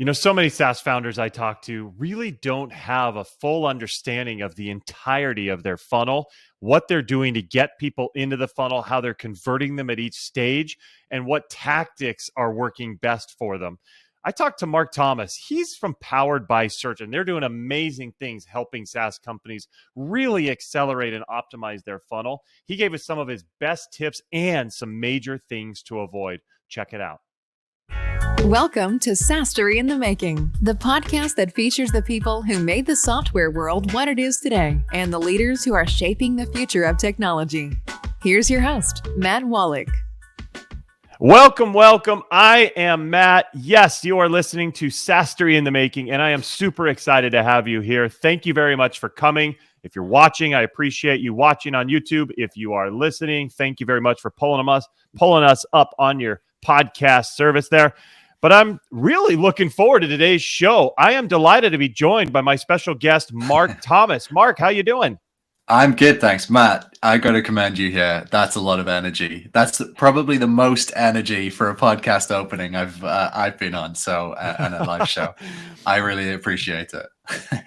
So many SaaS founders I talk to really don't have a full understanding of the entirety of their funnel, what they're doing to get people into the funnel, how they're converting them at each stage, and what tactics are working best for them. I talked to Marc Thomas. He's from Powered by Search, and they're doing amazing things helping SaaS companies really accelerate and optimize their funnel. He gave us some of his best tips and some major things to avoid. Check it out. Welcome to SaaS-Story in the Making, the podcast that features the people who made the software world what it is today and the leaders who are shaping the future of technology. Here's your host, Matt Wallach. Welcome. I am Matt. Yes, you are listening to SaaS-Story in the Making, and I am super excited to have you here. Thank you very much for coming. If you're watching, I appreciate you watching on YouTube. If you are listening, thank you very much for pulling us up on your podcast service there. But I'm really looking forward to today's show. I am delighted to be joined by my special guest, Marc Thomas. Marc, how you doing? I'm good, thanks, Matt. I got to commend you here. That's a lot of energy. That's probably the most energy for a podcast opening I've been on. So, and a live show. I really appreciate it.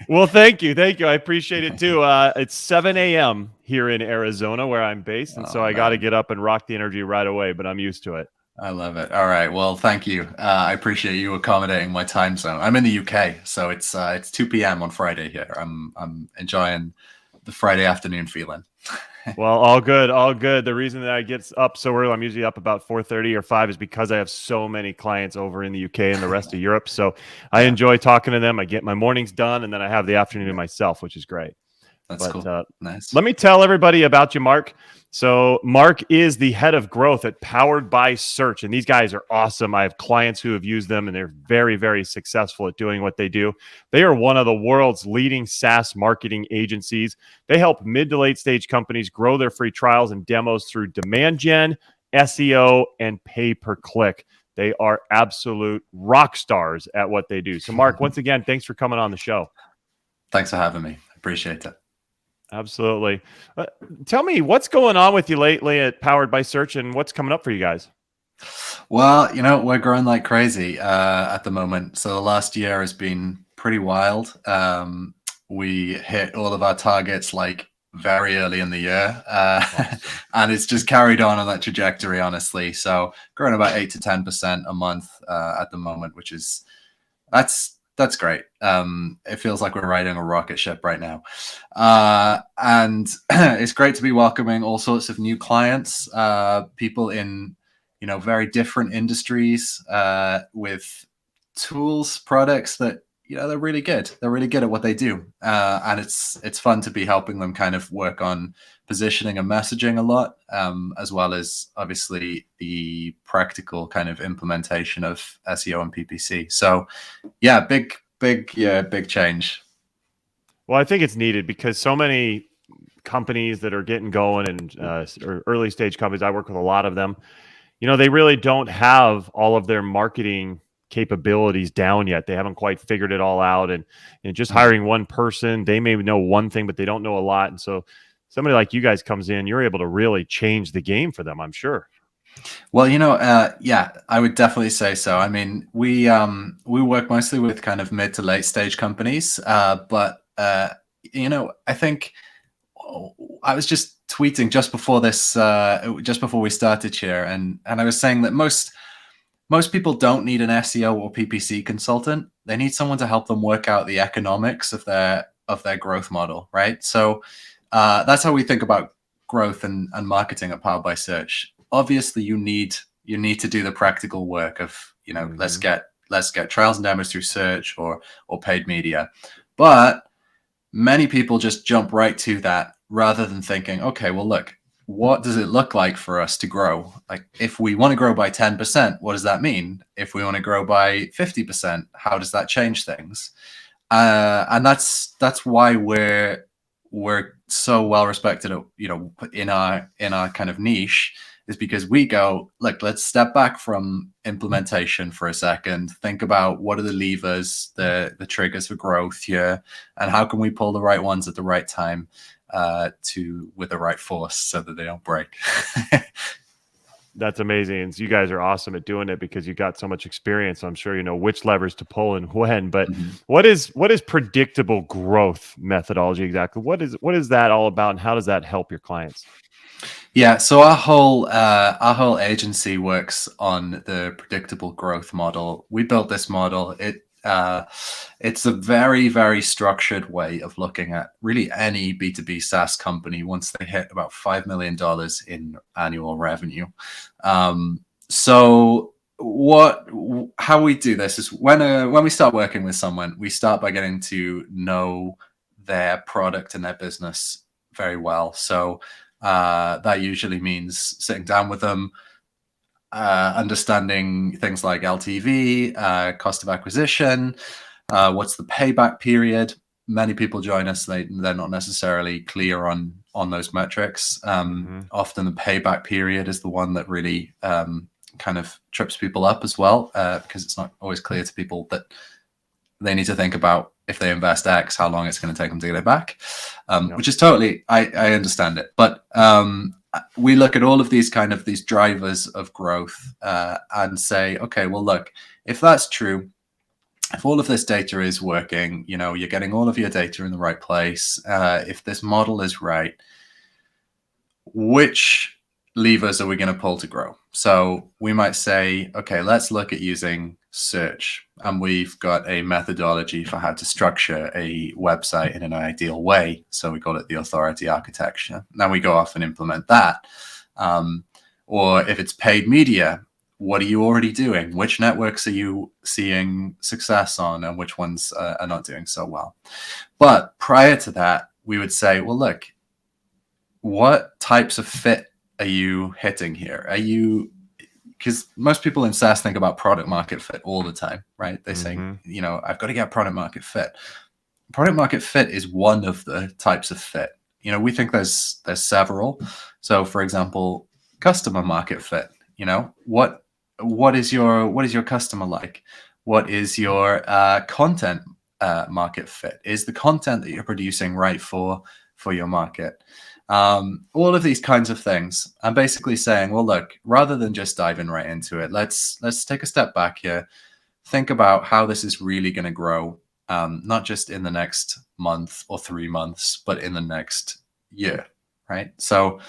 Well, thank you. I appreciate it too. It's 7 a.m. here in Arizona, where I'm based, and so I got to get up and rock the energy right away. But I'm used to it. I love it. All right. Well, thank you. I appreciate you accommodating my time zone. I'm in the UK, so it's 2 p.m. on Friday here. I'm enjoying the Friday afternoon feeling. Well, all good. The reason that I get up so early, I'm usually up about 4:30 or 5, is because I have so many clients over in the UK and the rest of Europe. So I enjoy talking to them. I get my mornings done, and then I have the afternoon to myself, which is great. That's cool. Nice. Let me tell everybody about you, Marc. So Marc is the head of growth at Powered by Search, and these guys are awesome. I have clients who have used them, and they're very, very successful at doing what they do. They are one of the world's leading SaaS marketing agencies. They help mid to late stage companies grow their free trials and demos through demand gen, SEO, and pay per click. They are absolute rock stars at what they do. So Marc, once again, thanks for coming on the show. Thanks for having me. Appreciate it. Absolutely. Tell me, what's going on with you lately at Powered by Search, and what's coming up for you guys? Well, we're growing like crazy at the moment. So the last year has been pretty wild. We hit all of our targets like very early in the year, and it's just carried on that trajectory, honestly. So growing about 8 to 10% a month at the moment, which is that's great. It feels like we're riding a rocket ship right now. And it's great to be welcoming all sorts of new clients, people in, very different industries, with tools, products that, they're really good. They're really good at what they do. And it's fun to be helping them kind of work on positioning and messaging a lot, as well as obviously the practical kind of implementation of SEO and PPC. So yeah, big change. Well, I think it's needed because so many companies that are getting going and or early stage companies, I work with a lot of them, they really don't have all of their marketing capabilities down yet. They haven't quite figured it all out. And just hiring one person, they may know one thing, but they don't know a lot. And so somebody like you guys comes in, you're able to really change the game for them, I'm sure. Well, yeah, I would definitely say so. I mean, we work mostly with kind of mid to late stage companies, but I think I was just tweeting just before we started here, and I was saying that most people don't need an SEO or PPC consultant. They need someone to help them work out the economics of their growth model, right? So that's how we think about growth and marketing at Powered by Search. Obviously, you need to do the practical work of let's get trials and demos through search or paid media, but many people just jump right to that rather than thinking, okay, well, look, what does it look like for us to grow? Like, if we want to grow by 10%, what does that mean? If we want to grow by 50%, how does that change things? And that's why we're so well respected, in our kind of niche, is because we go, look, let's step back from implementation for a second, think about what are the levers, the triggers for growth here, and how can we pull the right ones at the right time with the right force so that they don't break. That's amazing. And so you guys are awesome at doing it because you got so much experience. So I'm sure you know which levers to pull and when. But Mhm. what is predictable growth methodology exactly? What is that all about, and how does that help your clients? Yeah, so our whole agency works on the predictable growth model. We built this model. It's a very, very structured way of looking at really any B2B SaaS company once they hit about $5 million in annual revenue. So how we do this is when we start working with someone, we start by getting to know their product and their business very well. So that usually means sitting down with them, understanding things like LTV, cost of acquisition, what's the payback period. Many people join us; they're not necessarily clear on those metrics. Hmm. Often the payback period is the one that really kind of trips people up as well, because it's not always clear to people that they need to think about if they invest X, how long it's going to take them to get it back, Yep. which is totally, I understand it. But we look at all of these these drivers of growth and say, okay, well, look, if that's true, if all of this data is working, you're getting all of your data in the right place, if this model is right, which levers are we going to pull to grow? So we might say, okay, let's look at using search. And we've got a methodology for how to structure a website in an ideal way. So we call it the authority architecture. Then we go off and implement that. Or if it's paid media, what are you already doing? Which networks are you seeing success on, and which ones are not doing so well? But prior to that, we would say, well, look, what types of fit are you hitting here? Because most people in SaaS think about product market fit all the time, right? They say, Hmm. I've got to get product market fit. Product market fit is one of the types of fit. We think there's several. So, for example, customer market fit. What is your customer like? What is your content market fit? Is the content that you're producing right for your market? All of these kinds of things. I'm basically saying, well, look, rather than just diving right into it, let's take a step back here. Think about how this is really going to grow, not just in the next month or 3 months, but in the next year, right? So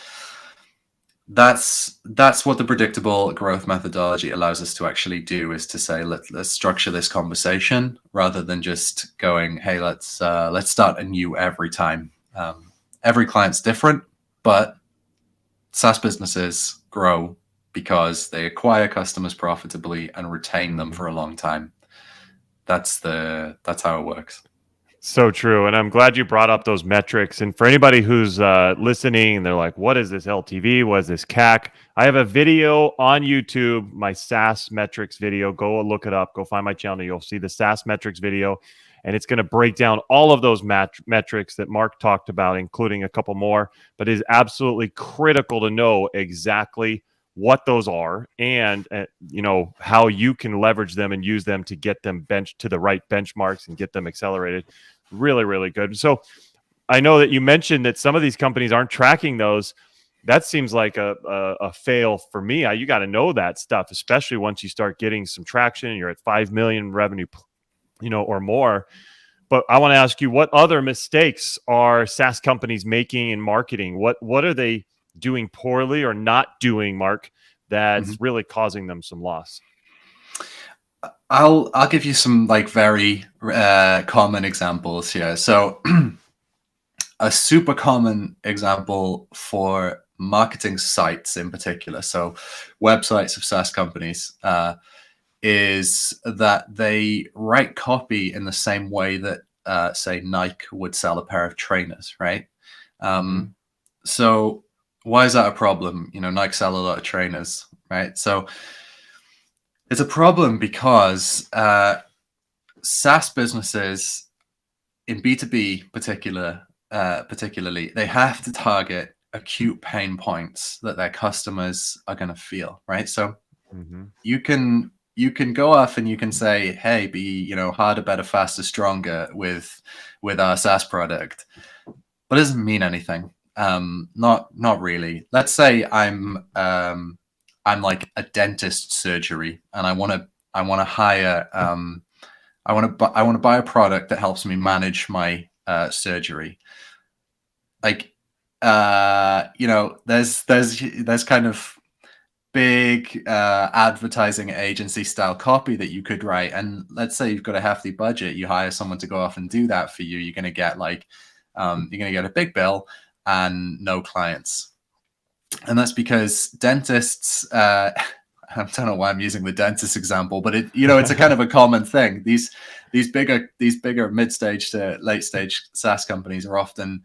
that's what the predictable growth methodology allows us to actually do, is to say, let's structure this conversation rather than just going, hey, let's start anew every time. Every client's different, but SaaS businesses grow because they acquire customers profitably and retain them for a long time. That's how it works. So true. And I'm glad you brought up those metrics. And for anybody who's listening and they're like, what is this LTV? What is this CAC? I have a video on YouTube, my SaaS metrics video. Go look it up. Go find my channel. You'll see the SaaS metrics video. And it's going to break down all of those metrics that Marc talked about, including a couple more. But it is absolutely critical to know exactly what those are, and how you can leverage them and use them to get them to the right benchmarks and get them accelerated. Really, really good. So I know that you mentioned that some of these companies aren't tracking those. That seems like a fail for me. You got to know that stuff, especially once you start getting some traction and you're at 5 million revenue, or more. But I want to ask you, what other mistakes are SaaS companies making in marketing? What are they doing poorly or not doing, Marc, Mhm. that's really causing them some loss? I'll give you some very common examples here. So a super common example for marketing sites in particular, so websites of SaaS companies, is that they write copy in the same way that, say, Nike would sell a pair of trainers, right? Mm-hmm. So why is that a problem? Nike sell a lot of trainers, right? So it's a problem because SaaS businesses in B2B particularly, they have to target acute pain points that their customers are going to feel, right? So Mm-hmm. you can go off and you can say, hey, be harder, better, faster, stronger with our SaaS product, but it doesn't mean anything. Not really. Let's say I'm I'm like a dentist surgery, and I want to hire I want to buy a product that helps me manage my surgery. Like, there's kind of big advertising agency style copy that you could write, and let's say you've got a hefty budget, you hire someone to go off and do that for you. You're going to get a big bill and no clients. And that's because dentists, I don't know why I'm using the dentist example, but it's a kind of a common thing. These bigger mid-stage to late-stage SaaS companies are often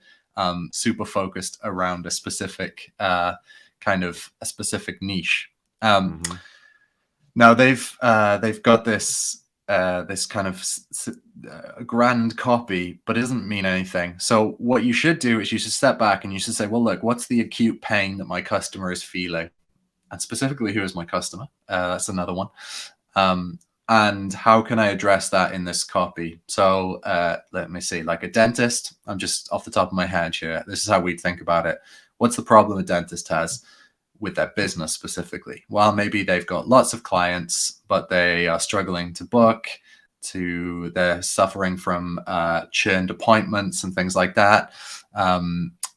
super focused around a specific niche. Now they've got this kind of grand copy, but it doesn't mean anything. So what you should do is you should step back and you should say, well, look, what's the acute pain that my customer is feeling? And specifically, who is my customer? That's another one. And how can I address that in this copy? So let me see, like a dentist, I'm just off the top of my head here. This is how we'd think about it. What's the problem a dentist has with their business specifically? Well, maybe they've got lots of clients, but they are struggling to book, they're suffering from churned appointments and things like that.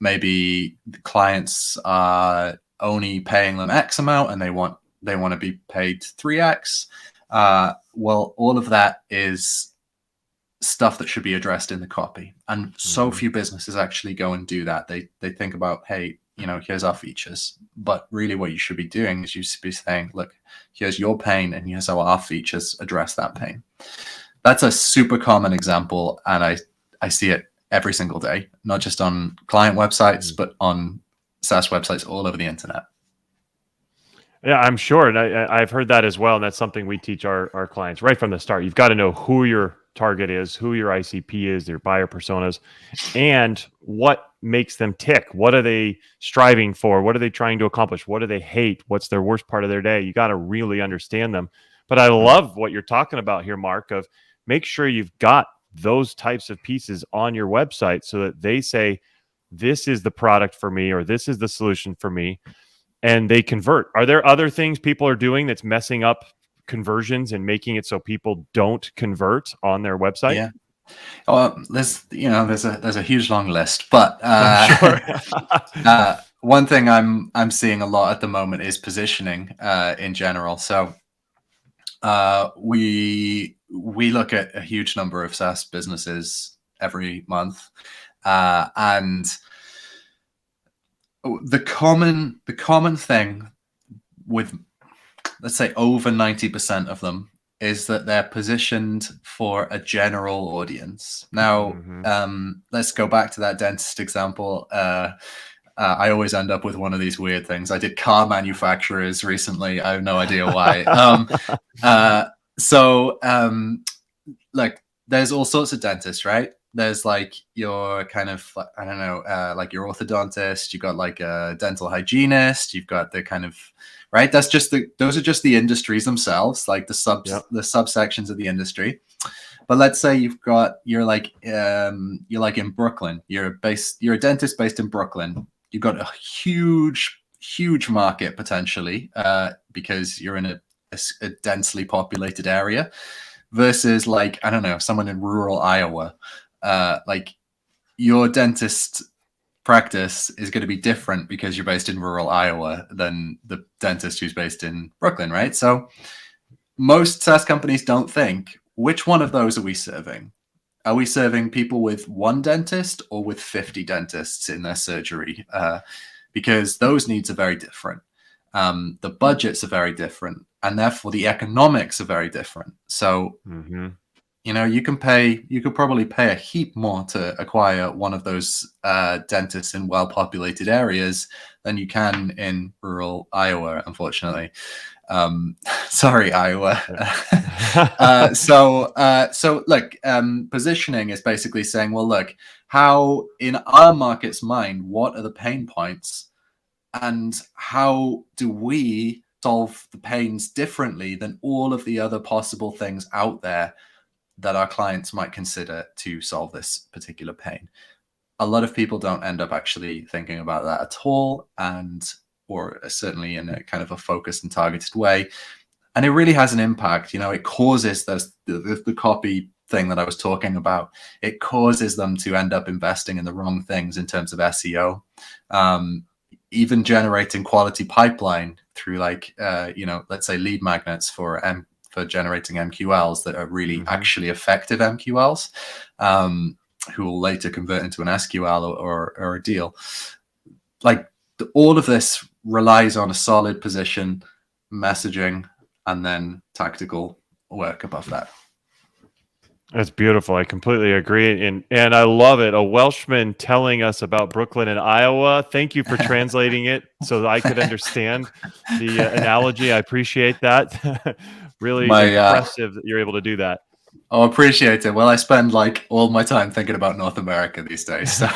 Maybe the clients are only paying them X amount and they want to be paid 3X. Well, all of that is stuff that should be addressed in the copy. And so few businesses actually go and do that. They think about, hey, here's our features. But really what you should be doing is you should be saying, look, here's your pain and here's how our features address that pain. That's a super common example. And I see it every single day, not just on client websites, but on SaaS websites all over the internet. Yeah, I'm sure. And I've heard that as well. And that's something we teach our clients right from the start. You've got to know who your target is, who your ICP is, their buyer personas, and what makes them tick. What are they striving for? What are they trying to accomplish? What do they hate? What's their worst part of their day? You got to really understand them. But I love what you're talking about here, Mark, of make sure you've got those types of pieces on your website so that they say, this is the product for me, or this is the solution for me. And they convert. Are there other things people are doing that's messing up conversions and making it so people don't convert on their website? Yeah. Well, there's a huge long list, but one thing I'm seeing a lot at the moment is positioning in general. So we look at a huge number of SaaS businesses every month, and the common thing with, let's say, over 90% of them is that they're positioned for a general audience. Now, let's go back to that dentist example. I always end up with one of these weird things. I did car manufacturers recently. I have no idea why. Like, there's all sorts of dentists, right? There's like your kind of, I don't know, like your orthodontist, you've got like a dental hygienist, you've got the kind of, right? Those are just the industries themselves, like the subsections of the industry. But let's say you're like in Brooklyn, you're a dentist based in Brooklyn. You've got a huge market potentially, because you're in a densely populated area, versus like, I don't know, someone in rural Iowa. Like, your dentist practice is going to be different because you're based in rural Iowa than the dentist who's based in Brooklyn, right? So most SaaS companies don't think, which one of those are we serving? Are we serving people with one dentist or with 50 dentists in their surgery? Because those needs are very different. The budgets are very different, and therefore the economics are very different. So, you could probably pay a heap more to acquire one of those dentists in well-populated areas than you can in rural Iowa, unfortunately. Sorry, Iowa. So look, positioning is basically saying, well, look, how in our market's mind, what are the pain points, and how do we solve the pains differently than all of the other possible things out there that our clients might consider to solve this particular pain? A lot of people don't end up actually thinking about that at all. And or certainly in a kind of a focused and targeted way. And it really has an impact. It causes the copy thing that I was talking about. It causes them to end up investing in the wrong things in terms of SEO, even generating quality pipeline through let's say lead magnets for generating MQLs that are really actually effective MQLs, who will later convert into an SQL or a deal. All of this relies on a solid position, messaging, and then tactical work above that. That's beautiful. I completely agree. And I love it. A Welshman telling us about Brooklyn and Iowa. Thank you for translating it so that I could understand the analogy. I appreciate that. Really impressive that you're able to do that. Oh, appreciate it. Well, I spend all my time thinking about North America these days. So.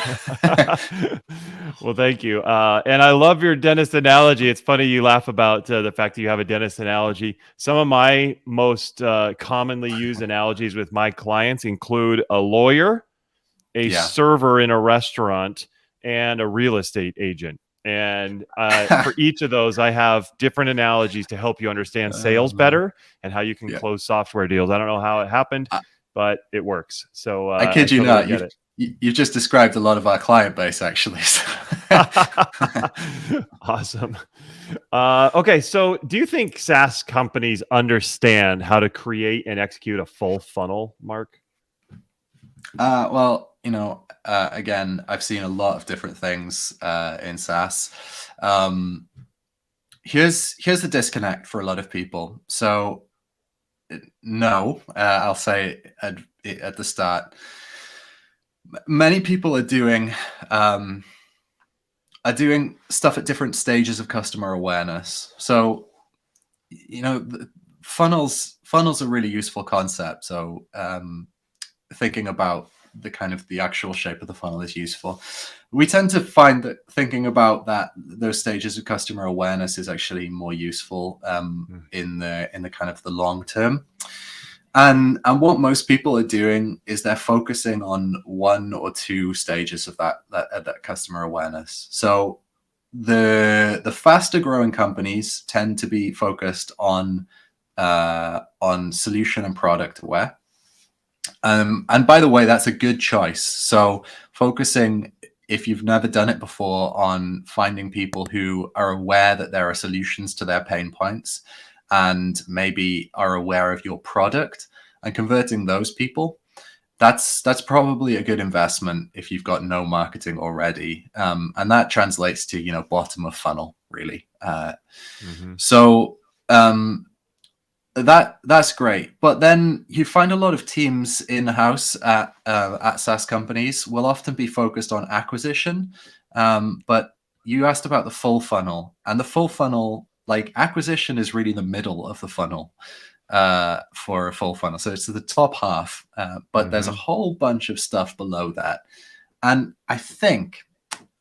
Well, thank you. And I love your dentist analogy. It's funny you laugh about the fact that you have a dentist analogy. Some of my most commonly used analogies with my clients include a lawyer, a server in a restaurant, and a real estate agent. And for each of those, I have different analogies to help you understand sales better and how you can close software deals. I don't know how it happened, but it works. So I kid you not. You've just described a lot of our client base, actually. Awesome. Okay, so do you think SaaS companies understand how to create and execute a full funnel, Mark? Well, again, I've seen a lot of different things in SaaS. Here's the disconnect for a lot of people. So, no, I'll say at the start, many people are doing stuff at different stages of customer awareness. So, funnels are a really useful concept. So, thinking about the actual shape of the funnel is useful. We tend to find that thinking about those stages of customer awareness is actually more useful in the kind of the long term. And what most people are doing is they're focusing on one or two stages of that customer awareness. So the faster growing companies tend to be focused on solution and product aware. And by the way, that's a good choice. So focusing, if you've never done it before, on finding people who are aware that there are solutions to their pain points and maybe are aware of your product, and converting those people, that's probably a good investment if you've got no marketing already. And that translates to, bottom of funnel, really. So that's great. But then you find a lot of teams in-house at SaaS companies will often be focused on acquisition. But you asked about the full funnel, and the full funnel, acquisition is really the middle of the funnel for a full funnel. So it's the top half, but there's a whole bunch of stuff below that. And I think,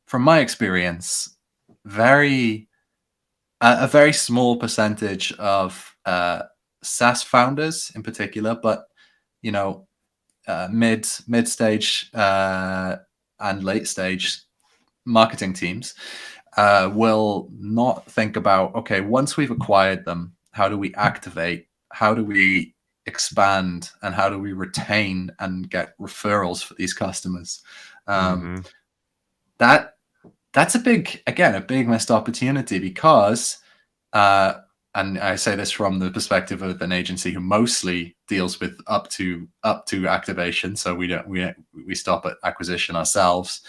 from my experience, a very small percentage of SaaS founders in particular, but mid-stage and late-stage marketing teams will not think about, okay, once we've acquired them, how do we activate, how do we expand, and how do we retain and get referrals for these customers? That's a big missed opportunity, because and I say this from the perspective of an agency who mostly deals with up to activation. So we stop at acquisition ourselves.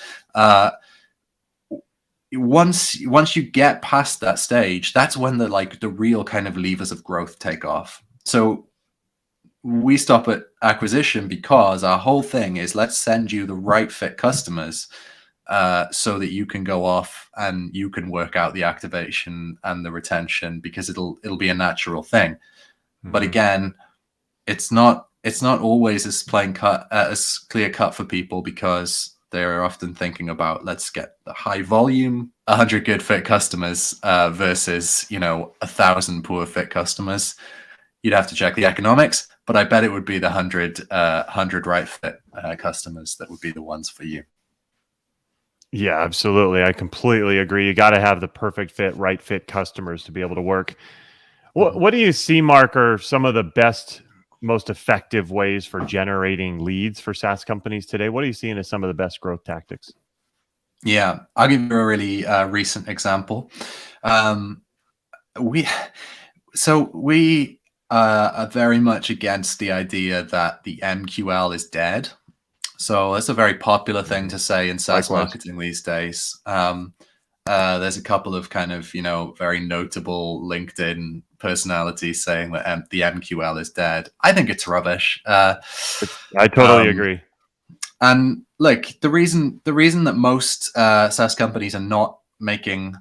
Once you get past that stage, that's when the real kind of levers of growth take off. So we stop at acquisition because our whole thing is, let's send you the right fit customers, so that you can go off and you can work out the activation and the retention, because it'll be a natural thing. But again, it's not always as clear cut for people, because they're often thinking about, let's get the high volume 100 good fit customers versus 1,000 poor fit customers. You'd have to check the economics, but I bet it would be the 100 right fit customers that would be the ones for you. Yeah, absolutely. I completely agree. You got to have the perfect fit, right fit customers to be able to work. Mhm. What do you see, Mark, are some of the best, most effective ways for generating leads for SaaS companies today? What are you seeing as some of the best growth tactics? Yeah, I'll give you a really recent example. Um, we we are very much against the idea that the MQL is dead. So that's a very popular thing to say in SaaS Likewise. marketing these days. There's a couple of kind of, very notable LinkedIn personalities saying that the MQL is dead. I think it's rubbish. I totally Um, agree. and like the reason that most SaaS companies are not seeing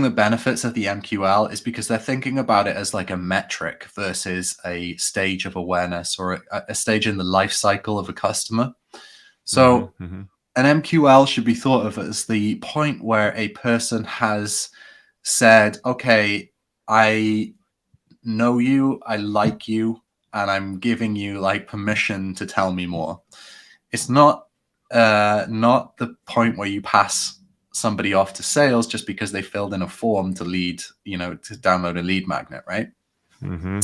the benefits of the MQL is because they're thinking about it as like a metric versus a stage of awareness or a stage in the life cycle of a customer. Hmm. So Hmm. an MQL should be thought of as the point where a person has said, okay, I know you, I like you, and I'm giving you like permission to tell me more. It's not the point where you pass somebody off to sales just because they filled in a form to download a lead magnet, right? Hmm.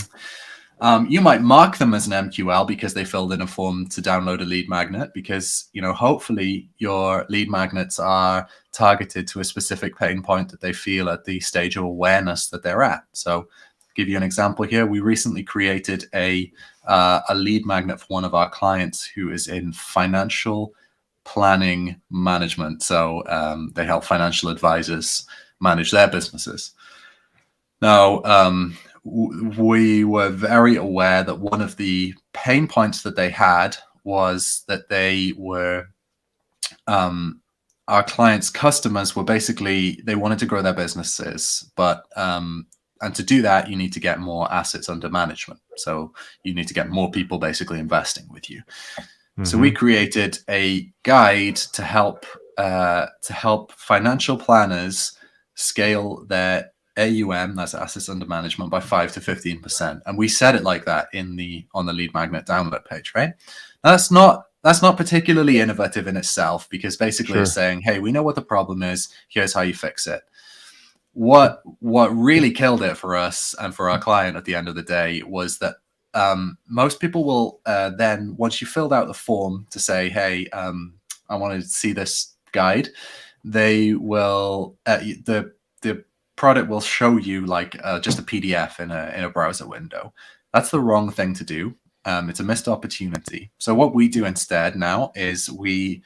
You might mark them as an MQL because they filled in a form to download a lead magnet because, hopefully your lead magnets are targeted to a specific pain point that they feel at the stage of awareness that they're at. So give you an example here. We recently created a lead magnet for one of our clients who is in financial planning management. So they help financial advisors manage their businesses. Now, we were very aware that one of the pain points that they had was that our clients' customers were basically, they wanted to grow their businesses, but and to do that, you need to get more assets under management. So you need to get more people basically investing with you. So we Hmm. created a guide to help financial planners scale their AUM, that's assets under management, by 5 to 15%. And we set it like that on the lead magnet download page, right? Now, that's not particularly innovative in itself because basically it's Sure. saying, hey, we know what the problem is, here's how you fix it. What really killed it for us and for our client at the end of the day was that most people will then, once you filled out the form to say, hey, I want to see this guide, they will the product will show you like just a PDF in a browser window. That's the wrong thing to do. It's a missed opportunity. So what we do instead now is we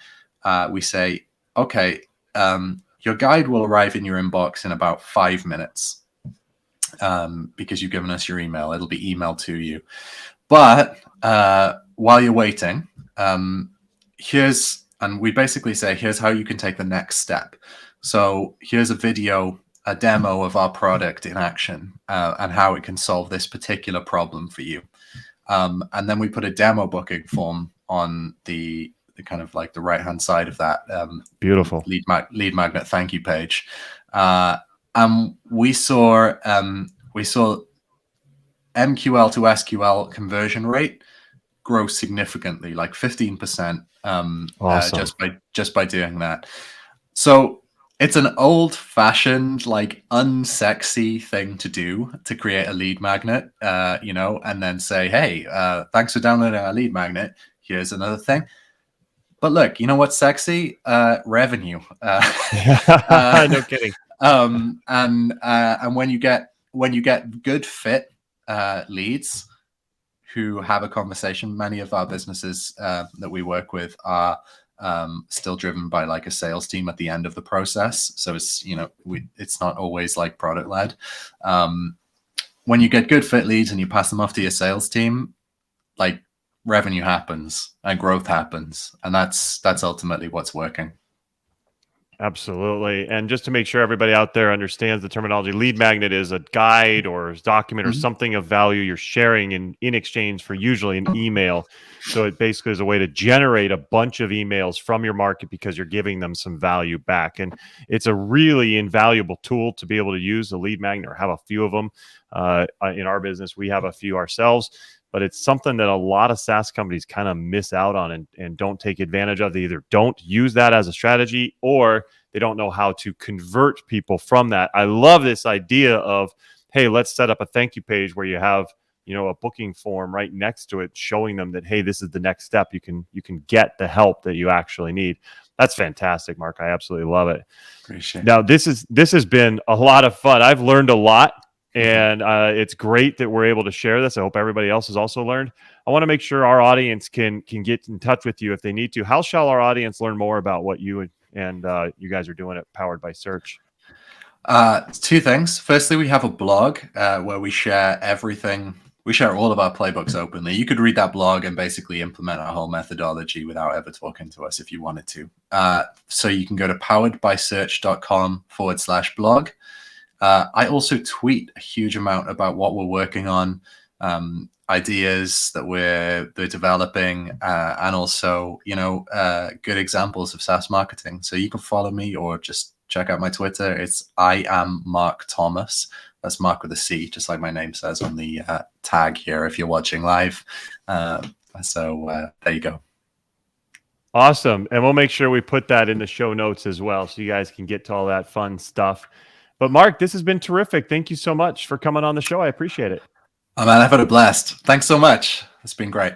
say, okay, your guide will arrive in your inbox in about 5 minutes because you've given us your email. It'll be emailed to you. But while you're waiting, and we basically say, here's how you can take the next step. So here's a video, a demo of our product in action and how it can solve this particular problem for you. And then we put a demo booking form on the kind of like the right-hand side of that Beautiful. lead magnet thank you page. And we saw MQL to SQL conversion rate grow significantly, like 15%, Awesome. just by doing that. So it's an old-fashioned, like unsexy thing to do to create a lead magnet, and then say, "Hey, thanks for downloading our lead magnet. Here's another thing." But look, you know what's sexy? Revenue. No kidding. And when you get good fit leads who have a conversation, many of our businesses that we work with are still driven by like a sales team at the end of the process. So it's not always like product led. When you get good fit leads and you pass them off to your sales team, like revenue happens and growth happens, and that's ultimately what's working. Absolutely. And just to make sure everybody out there understands the terminology, lead magnet is a guide or document or Mhm. something of value you're sharing in exchange for usually an email. So it basically is a way to generate a bunch of emails from your market because you're giving them some value back. And it's a really invaluable tool to be able to use the lead magnet or have a few of them. In our business, we have a few ourselves. but it's something that a lot of SaaS companies kind of miss out on and don't take advantage of. They either don't use that as a strategy, or they don't know how to convert people from that. I love this idea of, hey, let's set up a thank you page where you have, a booking form right next to it showing them that, hey, this is the next step. You can get the help that you actually need. That's fantastic, Marc. I absolutely love it. Appreciate it. Now, this has been a lot of fun. I've learned a lot, and it's great that we're able to share this. I hope everybody else has also learned. I want to make sure our audience can get in touch with you if they need to. How shall our audience learn more about what you and you guys are doing at Powered by Search? Two things. Firstly, we have a blog where we share everything. We share all of our playbooks openly. You could read that blog and basically implement our whole methodology without ever talking to us if you wanted to. So you can go to poweredbysearch.com/blog. I also tweet a huge amount about what we're working on, ideas that we're developing, and also, good examples of SaaS marketing. So you can follow me or just check out my Twitter. It's I am Marc Thomas. That's Marc with a C, just like my name says on the tag here if you're watching live. So there you go. Awesome. And we'll make sure we put that in the show notes as well, so you guys can get to all that fun stuff. But Marc, this has been terrific. Thank you so much for coming on the show. I appreciate it. Oh man, I've had a blast. Thanks so much. It's been great.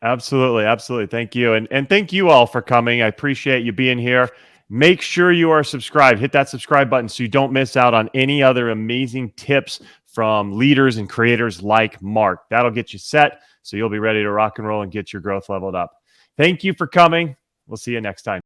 Absolutely. Absolutely. Thank you. And thank you all for coming. I appreciate you being here. Make sure you are subscribed. Hit that subscribe button so you don't miss out on any other amazing tips from leaders and creators like Marc. That'll get you set so you'll be ready to rock and roll and get your growth leveled up. Thank you for coming. We'll see you next time.